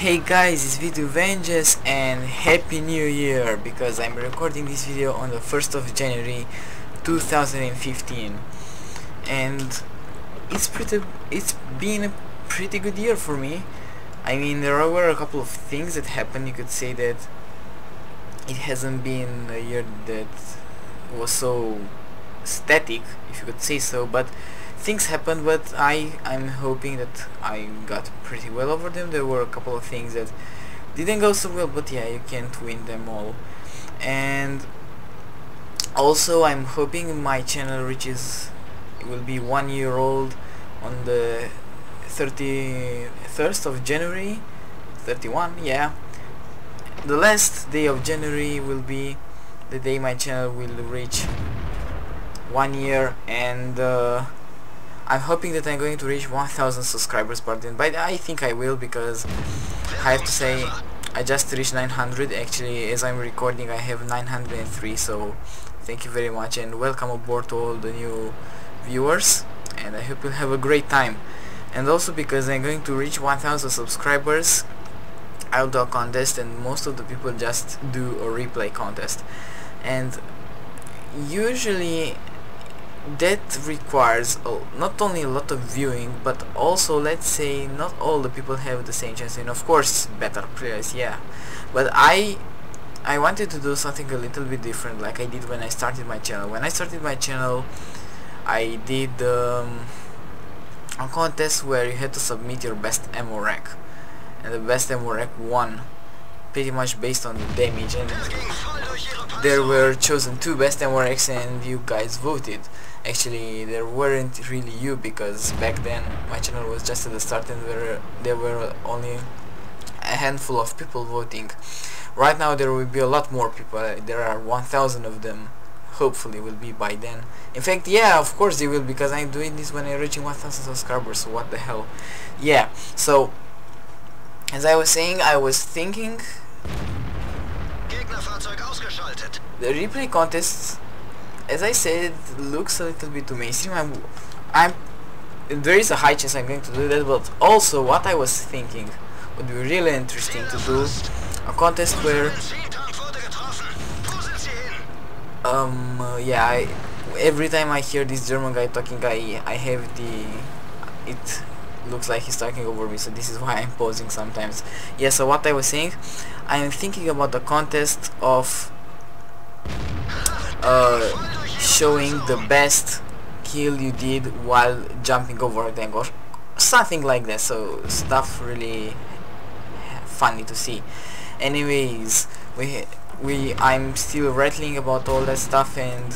Hey guys, it's Video Vengeance and Happy New Year, because I'm recording this video on the 1st of January 2015, and it's been a pretty good year for me. I mean, there were a couple of things that happened. You could say that it hasn't been a year that was so static, if you could say so, but things happened. But I'm hoping that I got pretty well over them. There were a couple of things that didn't go so well, but yeah, you can't win them all. And also I'm hoping my channel it will be 1 year old on the 31st of January, 31, yeah. The last day of January will be the day my channel will reach 1 year, and I'm hoping that I'm going to reach 1000 subscribers by then. But I think I will, because I have to say I just reached 900. Actually, as I'm recording, I have 903. So thank you very much and welcome aboard to all the new viewers, and I hope you'll have a great time. And also, because I'm going to reach 1000 subscribers, I'll do a contest, and most of the people just do a replay contest, and usually that requires not only a lot of viewing, but also, let's say, not all the people have the same chance, and of course better players, yeah. But I wanted to do something a little bit different, like I did when I started my channel. When I started my channel, I did a contest where you had to submit your best ammo rack, and the best ammo rack won, pretty much based on the damage, and there were chosen 2 best ammo racks, and you guys voted. Actually, there weren't really you, because back then my channel was just at the start, and there were only a handful of people voting. Right now there will be a lot more people. There are 1000 of them. Hopefully will be by then. In fact, yeah, of course they will, because I'm doing this when I'm reaching 1000 subscribers, so what the hell. Yeah, so as I was saying, I was thinking the replay contests, as I said, looks a little bit too mainstream. There is a high chance I'm going to do that, but also what I was thinking would be really interesting to do a contest where yeah, every time I hear this German guy talking, I have it looks like he's talking over me, so this is why I'm pausing sometimes. Yeah, so what I was saying, I'm thinking about the contest of showing the best kill you did while jumping over a tank, or something like that. So stuff really funny to see. Anyways, I'm still rattling about all that stuff, and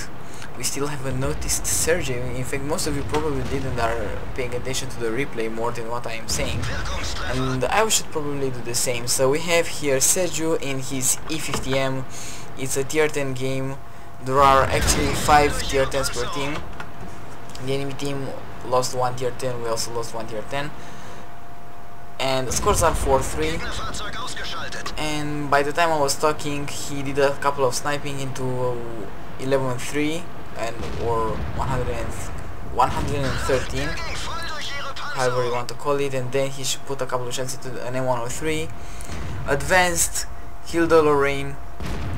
we still haven't noticed Sergey. In fact, most of you probably didn't are paying attention to the replay more than what I am saying, and I should probably do the same. So we have here Sergio in his E50M. It's a tier 10 game. There are actually 5 tier 10s per team. The enemy team lost 1 tier 10, we also lost 1 tier 10. And the scores are 4-3. And by the time I was talking, he did a couple of sniping into 11-3 or 113, however you want to call it, and then he should put a couple of shots into an M103, advanced, killed the Lorraine,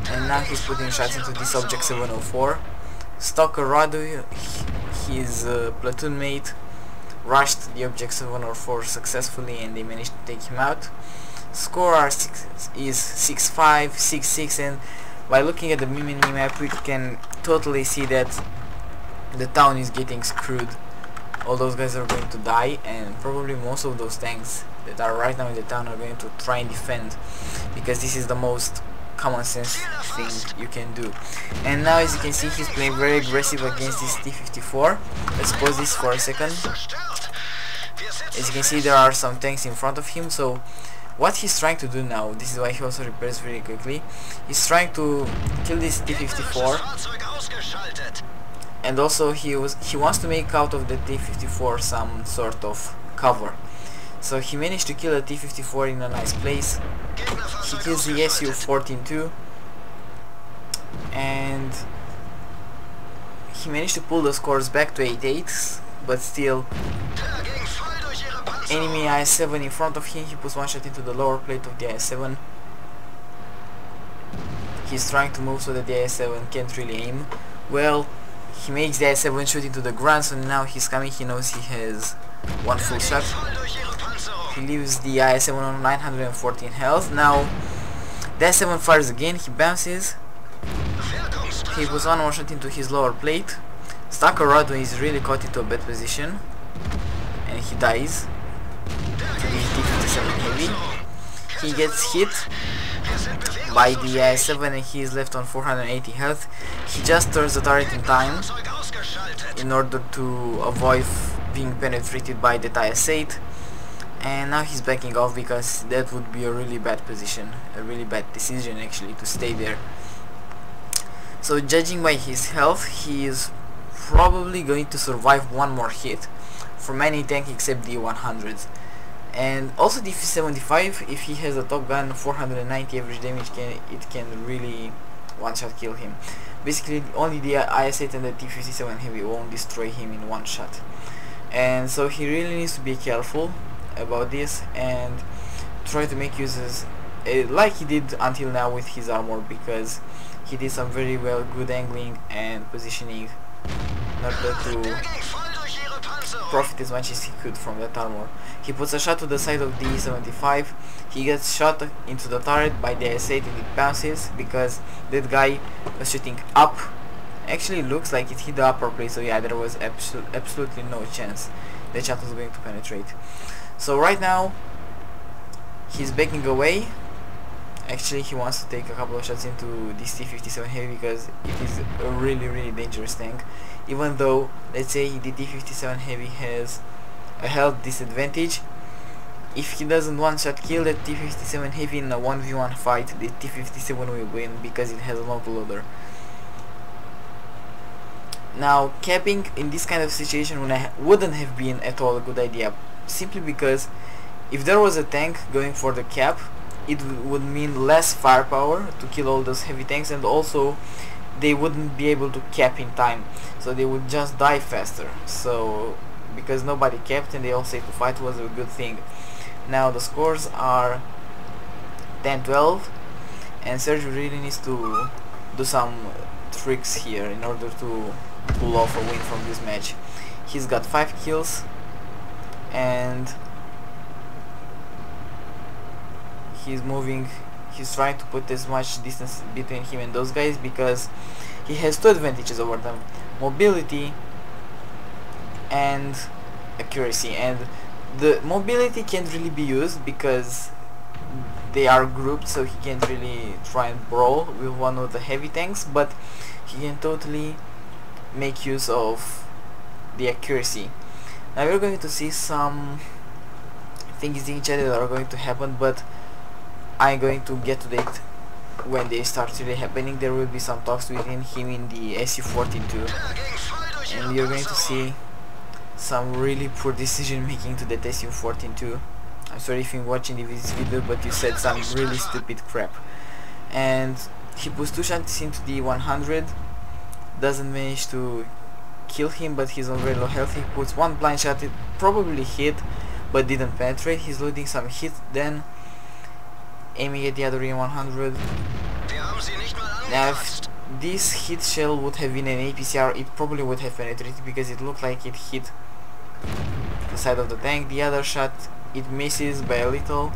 and now he's putting shots into this object 704. Stalker Radu, his platoon mate, rushed the object 704 successfully, and they managed to take him out. Score is 6-5, 6-6, and by looking at the mini-map we can totally see that the town is getting screwed. All those guys are going to die, and probably most of those tanks that are right now in the town are going to try and defend, because this is the most common sense thing you can do. And now, as you can see, he's playing very aggressive against this T-54. Let's pause this for a second. As you can see, there are some tanks in front of him, so what he's trying to do now, this is why he also repairs very quickly, he's trying to kill this T-54, and also he wants to make out of the T-54 some sort of cover. So he managed to kill a T-54 in a nice place. He kills the Su-14 too, and he managed to pull the scores back to 8-8, but still enemy IS-7 in front of him. He puts one shot into the lower plate of the IS-7. He's trying to move so that the IS-7 can't really aim. Well, he makes the IS-7 shoot into the ground, so now he's coming. He knows he has one full shot. He leaves the IS-7 on 914 health. Now the IS-7 fires again. He bounces. He puts one more shot into his lower plate. Stakarado is really caught into a bad position, and he dies to the E50M heavy. He gets hit by the IS-7 and he is left on 480 health. He just turns the turret in time in order to avoid being penetrated by the IS-8, and now he's backing off because that would be a really bad position, a really bad decision actually, to stay there. So judging by his health, he is probably going to survive one more hit from any tank except the 100s. And also the E75, if he has a Top Gun 490 average damage, it can really one-shot kill him. Basically only the IS-8 and the T-57 Heavy won't destroy him in one shot. And so he really needs to be careful about this and try to make uses like he did until now with his armor, because he did some very well good angling and positioning in order to profit as much as he could from that armor. He puts a shot to the side of the E75. He gets shot into the turret by the IS-8 and it bounces because that guy was shooting up. Actually looks like it hit the upper plate, so yeah, there was absolutely no chance the shot was going to penetrate. So right now he's backing away. Actually he wants to take a couple of shots into this T-57 Heavy because it is a really dangerous tank. Even though, let's say, the T-57 Heavy has a health disadvantage, if he doesn't one-shot kill that T-57 Heavy in a 1v1 fight, the T-57 will win because it has an autoloader. Now, capping in this kind of situation wouldn't have been at all a good idea, simply because if there was a tank going for the cap, it would mean less firepower to kill all those heavy tanks, and also they wouldn't be able to cap in time, so they would just die faster. So because nobody capped and they all stayed to fight was a good thing. Now the scores are 10-12 and Sergio really needs to do some tricks here in order to pull off a win from this match. He's got 5 kills and he's trying to put as much distance between him and those guys because he has 2 advantages over them: mobility and accuracy. And the mobility can't really be used because they are grouped, so he can't really try and brawl with one of the heavy tanks, but he can totally make use of the accuracy. Now we're going to see some things in chat that are going to happen, but I'm going to get to that when they start really happening. There will be some talks within him in the SU-14-2, and you're going to see some really poor decision making to that SU-14-2. I'm sorry if you're watching this video, but you said some really stupid crap. And he puts 2 shots into the 100, doesn't manage to kill him, but he's on very low health. He puts 1 blind shot, it probably hit but didn't penetrate. He's loading some hit, then aiming at the other E100. Now if this hit shell would have been an APCR, it probably would have penetrated because it looked like it hit the side of the tank. The other shot, it misses by a little.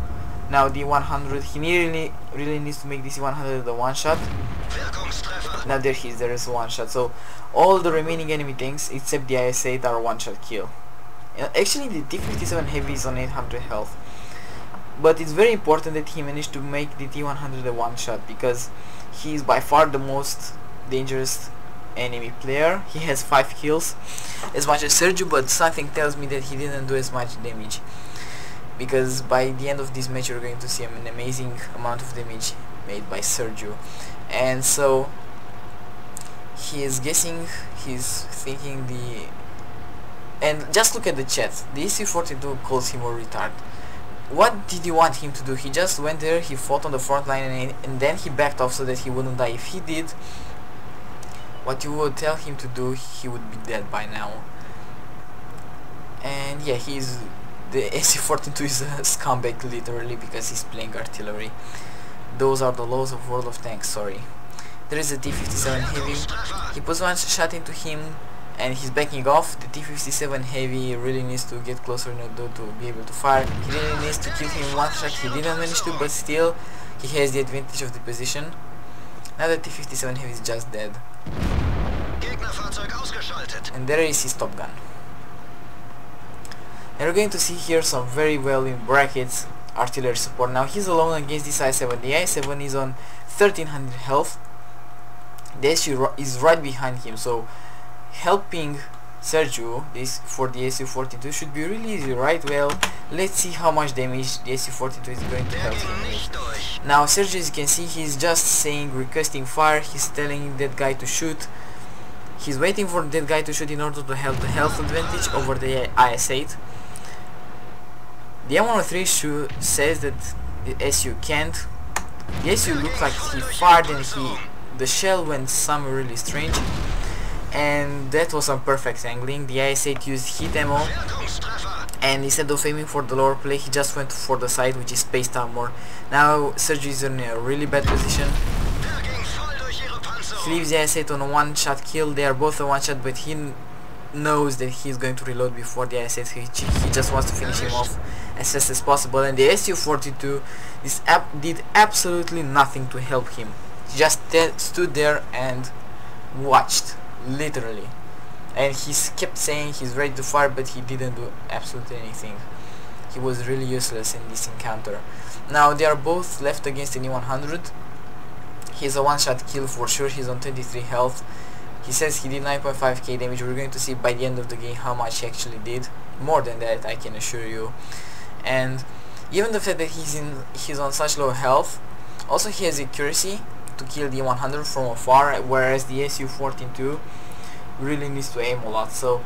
Now the 100, he really needs to make this 100 the one shot. Now there is a one shot. So all the remaining enemy tanks except the IS-8 are one shot kill. Actually the T-57 Heavy is on 800 health. But it's very important that he managed to make the T-100 a one shot because he is by far the most dangerous enemy player. He has 5 kills, as much as Sergio, but something tells me that he didn't do as much damage, because by the end of this match you're going to see an amazing amount of damage made by Sergio. And so he is guessing, he's thinking and just look at the chat. The SU-42 calls him a retard. What did you want him to do? He just went there, he fought on the front line, and then he backed off so that he wouldn't die. If he did what you would tell him to do, he would be dead by now. And yeah, he's the SU-42 is a scumbag literally because he's playing artillery. Those are the laws of World of Tanks, sorry. There is a T-57 Heavy. He puts one shot into him and he's backing off. The T-57 Heavy really needs to get closer in order to be able to fire. He really needs to kill him one shot. He didn't manage to, but still he has the advantage of the position. Now the T-57 Heavy is just dead. And there is his Top Gun. And we're going to see here some very well in brackets artillery support. Now he's alone against this I-7. The I-7 is on 1300 health. The SU is right behind him, so helping Sergio this for the SU-42 should be really easy, right? Well, let's see how much damage the SU-42 is going to help him with. Now Sergio, as you can see, he's just saying, requesting fire. He's telling that guy to shoot. He's waiting for that guy to shoot in order to have the health advantage over the IS-8. The M103 says that the SU can't. The SU looks like he fired and the shell went somewhere really strange, and that was some perfect angling. The IS-8 used heat ammo, and instead of aiming for the lower plate, he just went for the side, which is spaced armor. Now Sergio is in a really bad position. He leaves the IS-8 on a one-shot kill. They are both a one-shot, but he knows that he's going to reload before the IS-8. He just wants to finish him off as fast as possible, and the SU-42 did absolutely nothing to help him. He just stood there and watched, literally, and he kept saying he's ready to fire, but he didn't do absolutely anything. He was really useless in this encounter. Now they are both left against an E100. He's a one-shot kill for sure. He's on 23 health. He says he did 9.5k damage. We're going to see by the end of the game how much he actually did. More than that, I can assure you. And even the fact that he's on such low health, also he has accuracy to kill the 100 from afar, whereas the SU-42 really needs to aim a lot. So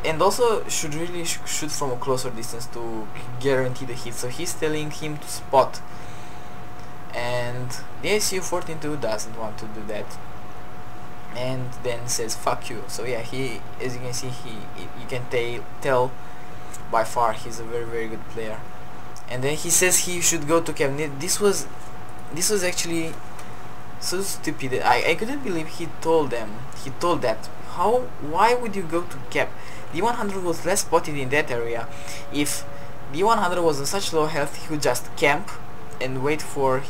and also should really shoot from a closer distance to guarantee the hit. So he's telling him to spot, and the SU-42 doesn't want to do that, and then says fuck you. So yeah, he, as you can see, you can tell by far he's a very, very good player. And then he says he should go to camp. This was actually so stupid. I couldn't believe he told that. Why would you go to cap? The 100 was less spotted in that area. If the 100 was on such low health, he would just camp and wait for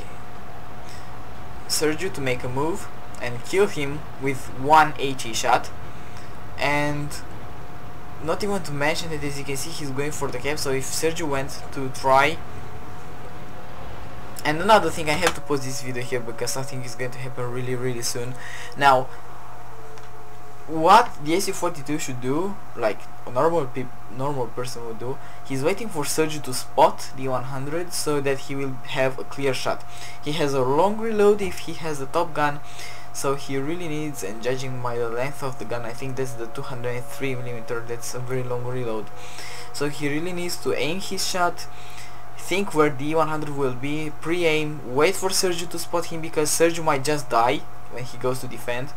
Sergio to make a move and kill him with one HE shot. And not even to mention that, as you can see, he's going for the cap. So if Sergio went to try, and another thing, I have to pause this video here because something is going to happen really, really soon. Now, what the SU-42 should do, like a normal person would do, he's waiting for Sergio to spot the 100 so that he will have a clear shot. He has a long reload if he has a Top Gun, so he really needs, and judging by the length of the gun, I think that's the 203mm, that's a very long reload. So he really needs to aim his shot, think where the 100 will be, pre-aim, wait for Sergio to spot him because Sergio might just die when he goes to defend.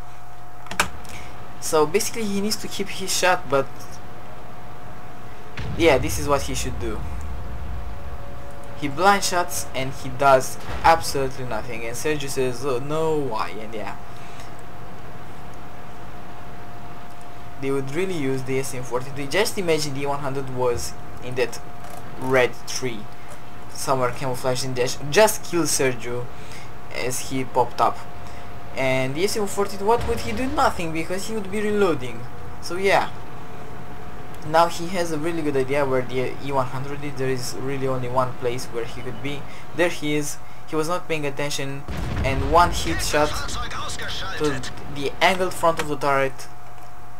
So basically he needs to keep his shot, but yeah, this is what he should do. He blind shots and he does absolutely nothing, and Sergio says, oh no, why? And yeah, they would really use the SM-42. Just imagine the 100 was in that red tree somewhere camouflaged in dash, just kill Sergio as he popped up. And the SM-42, what would he do? Nothing, because he would be reloading. So yeah, now he has a really good idea where the E100 is. There is really only one place where he could be. There he is. He was not paying attention, and one hit shot to the angled front of the turret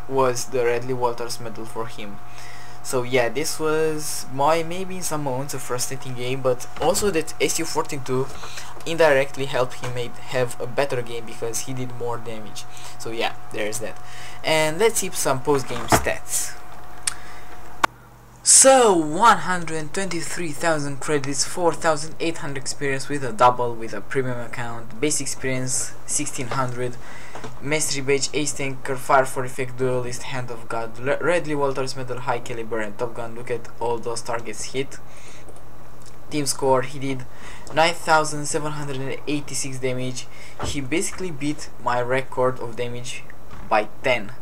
was the Radley Walters medal for him. So yeah, this was maybe in some moments a frustrating game, but also that SU-42 indirectly helped him have a better game because he did more damage. So yeah, there's that. And let's see some post-game stats. So 123,000 credits, 4,800 experience with a double, with a premium account, basic experience 1600, Mastery Badge, Ace Tanker, Fire for Effect, Duelist, Hand of God, Redley Walters Medal, High Caliber, and Top Gun. Look at all those targets hit. Team score, he did 9,786 damage. He basically beat my record of damage by 10.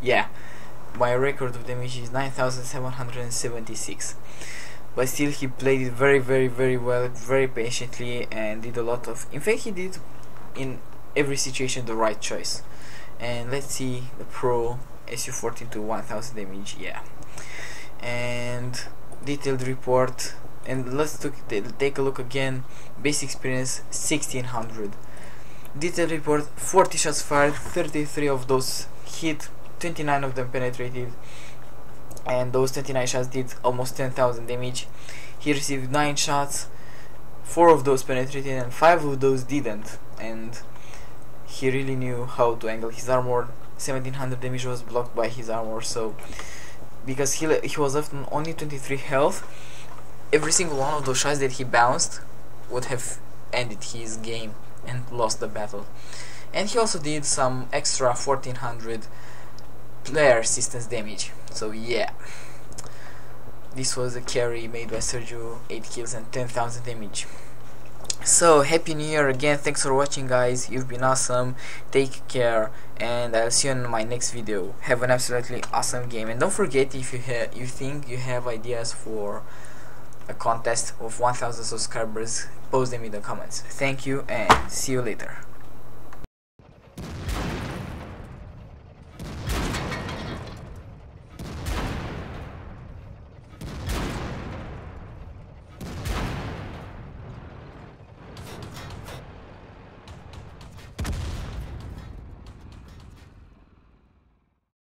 Yeah, my record of damage is 9,776. But still he played it very well, very patiently, and did a lot of, in fact he did in every situation the right choice. And let's see the pro SU-14 to 1000 damage, yeah. And detailed report, and let's take a look again. Basic experience 1600. Detailed report, 40 shots fired, 33 of those hit, 29 of them penetrated, and those 29 shots did almost 10,000 damage. He received 9 shots, 4 of those penetrated and 5 of those didn't, and he really knew how to angle his armor. 1700 damage was blocked by his armor, so because he was left on only 23 health, every single one of those shots that he bounced would have ended his game and lost the battle. And he also did some extra 1400 player assistance damage. So yeah, this was a carry made by Sergio, 8 kills and 10,000 damage. So happy new year again, thanks for watching guys, you've been awesome, take care, and I'll see you in my next video. Have an absolutely awesome game, and don't forget, if you think you have ideas for a contest of 1000 subscribers, post them in the comments. Thank you and see you later.